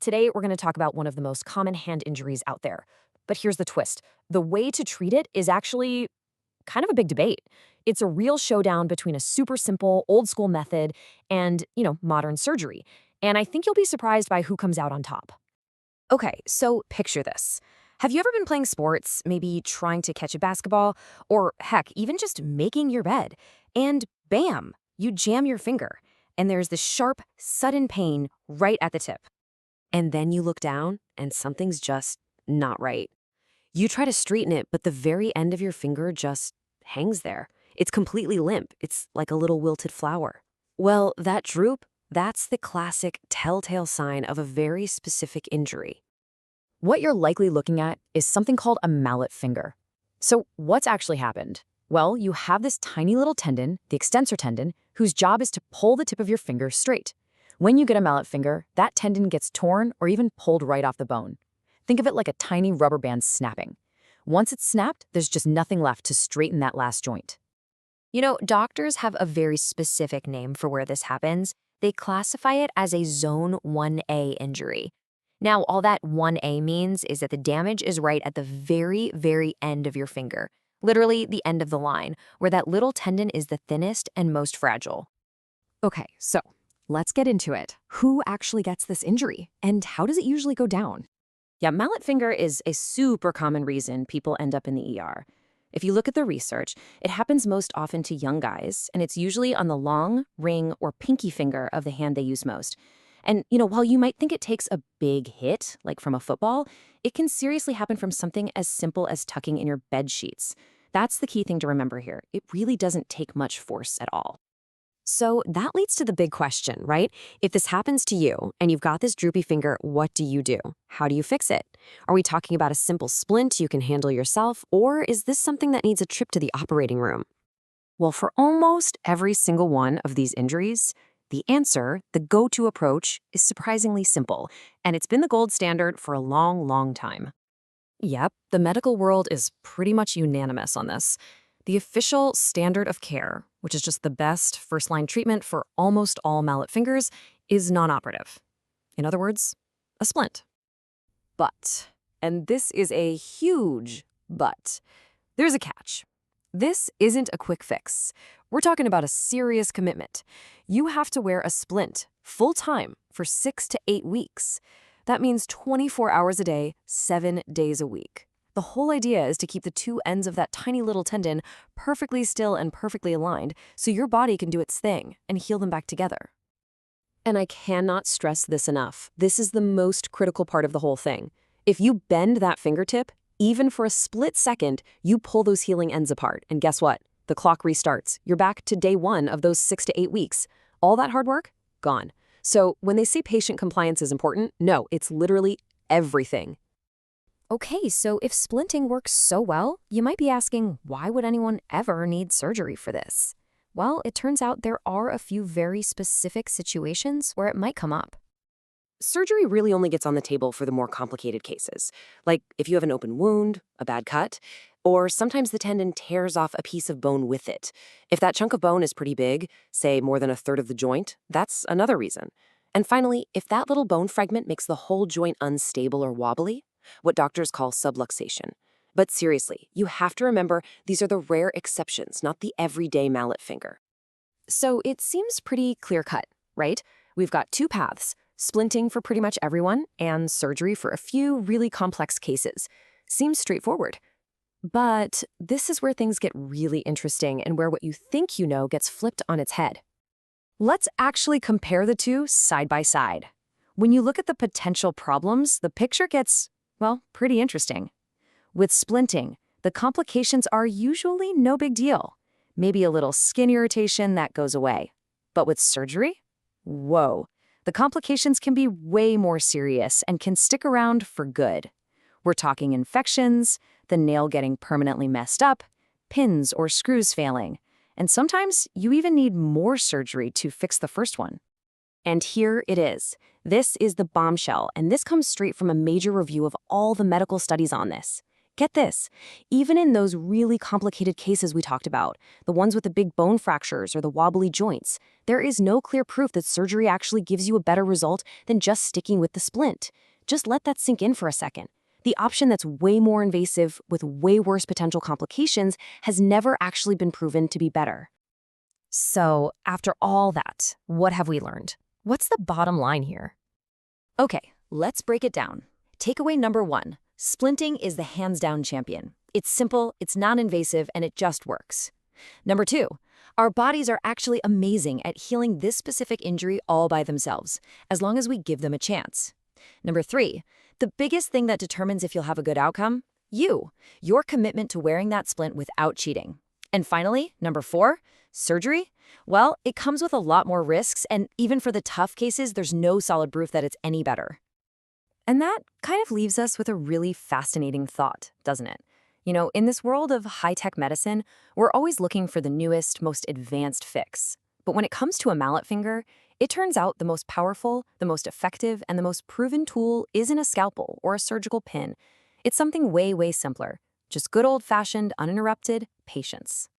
Today, we're going to talk about one of the most common hand injuries out there. But here's the twist. The way to treat it is actually kind of a big debate. It's a real showdown between a super simple, old school method and, modern surgery. And I think you'll be surprised by who comes out on top. Okay, so picture this. Have you ever been playing sports, maybe trying to catch a basketball, or heck, even just making your bed? And bam, you jam your finger, and there's this sharp, sudden pain right at the tip. And then you look down, and something's just not right. You try to straighten it, but the very end of your finger just hangs there. It's completely limp. It's like a little wilted flower. Well, that droop, that's the classic telltale sign of a very specific injury. What you're likely looking at is something called a mallet finger. So what's actually happened? Well, you have this tiny little tendon, the extensor tendon, whose job is to pull the tip of your finger straight. When you get a mallet finger, that tendon gets torn or even pulled right off the bone. Think of it like a tiny rubber band snapping. Once it's snapped, there's just nothing left to straighten that last joint. Doctors have a very specific name for where this happens. They classify it as a Zone 1A injury. Now, all that 1A means is that the damage is right at the very, very end of your finger, literally the end of the line, where that little tendon is the thinnest and most fragile. Okay, so let's get into it. Who actually gets this injury, and how does it usually go down? Yeah, mallet finger is a super common reason people end up in the ER. If you look at the research, it happens most often to young guys, and it's usually on the long, ring, or pinky finger of the hand they use most. And, while you might think it takes a big hit, like from a football, it can seriously happen from something as simple as tucking in your bed sheets. That's the key thing to remember here. It really doesn't take much force at all. So that leads to the big question, right? If this happens to you and you've got this droopy finger, what do you do? How do you fix it? Are we talking about a simple splint you can handle yourself, or is this something that needs a trip to the operating room? Well, for almost every single one of these injuries, the answer, the go-to approach, is surprisingly simple, and it's been the gold standard for a long, long time. Yep, the medical world is pretty much unanimous on this. The official standard of care, which is just the best first-line treatment for almost all mallet fingers, is non-operative. In other words, a splint. But, and this is a huge but, there's a catch. This isn't a quick fix. We're talking about a serious commitment. You have to wear a splint full-time for 6 to 8 weeks. That means 24 hours a day, 7 days a week. The whole idea is to keep the two ends of that tiny little tendon perfectly still and perfectly aligned so your body can do its thing and heal them back together. And I cannot stress this enough. This is the most critical part of the whole thing. If you bend that fingertip, even for a split second, you pull those healing ends apart. And guess what? The clock restarts. You're back to day 1 of those 6 to 8 weeks. All that hard work, gone. So when they say patient compliance is important, no, it's literally everything. Okay, so if splinting works so well, you might be asking, why would anyone ever need surgery for this? Well, it turns out there are a few very specific situations where it might come up. Surgery really only gets on the table for the more complicated cases, like if you have an open wound, a bad cut, or sometimes the tendon tears off a piece of bone with it. If that chunk of bone is pretty big, say more than a third of the joint, that's another reason. And finally, if that little bone fragment makes the whole joint unstable or wobbly, what doctors call subluxation. But seriously, you have to remember these are the rare exceptions, not the everyday mallet finger. So it seems pretty clear-cut, right? We've got 2 paths, splinting for pretty much everyone and surgery for a few really complex cases. Seems straightforward. But this is where things get really interesting and where what you think you know gets flipped on its head. Let's actually compare the two side by side. When you look at the potential problems, the picture gets, well, pretty interesting. With splinting, the complications are usually no big deal. Maybe a little skin irritation that goes away. But with surgery? Whoa. The complications can be way more serious and can stick around for good. We're talking infections, the nail getting permanently messed up, pins or screws failing, and sometimes you even need more surgery to fix the first one. And here it is. This is the bombshell, and this comes straight from a major review of all the medical studies on this. Get this, even in those really complicated cases we talked about, the ones with the big bone fractures or the wobbly joints, there is no clear proof that surgery actually gives you a better result than just sticking with the splint. Just let that sink in for a second. The option that's way more invasive with way worse potential complications has never actually been proven to be better. So, after all that, what have we learned? What's the bottom line here? Okay, let's break it down. Takeaway number one, splinting is the hands-down champion. It's simple, it's non-invasive, and it just works. Number two, our bodies are actually amazing at healing this specific injury all by themselves, as long as we give them a chance. Number three, the biggest thing that determines if you'll have a good outcome? Your commitment to wearing that splint without cheating. And finally, number four, surgery? Well, it comes with a lot more risks, and even for the tough cases, there's no solid proof that it's any better. And that kind of leaves us with a really fascinating thought, doesn't it? In this world of high-tech medicine, we're always looking for the newest, most advanced fix. But when it comes to a mallet finger, it turns out the most powerful, the most effective, and the most proven tool isn't a scalpel or a surgical pin. It's something way, way simpler. Just good old-fashioned, uninterrupted patience.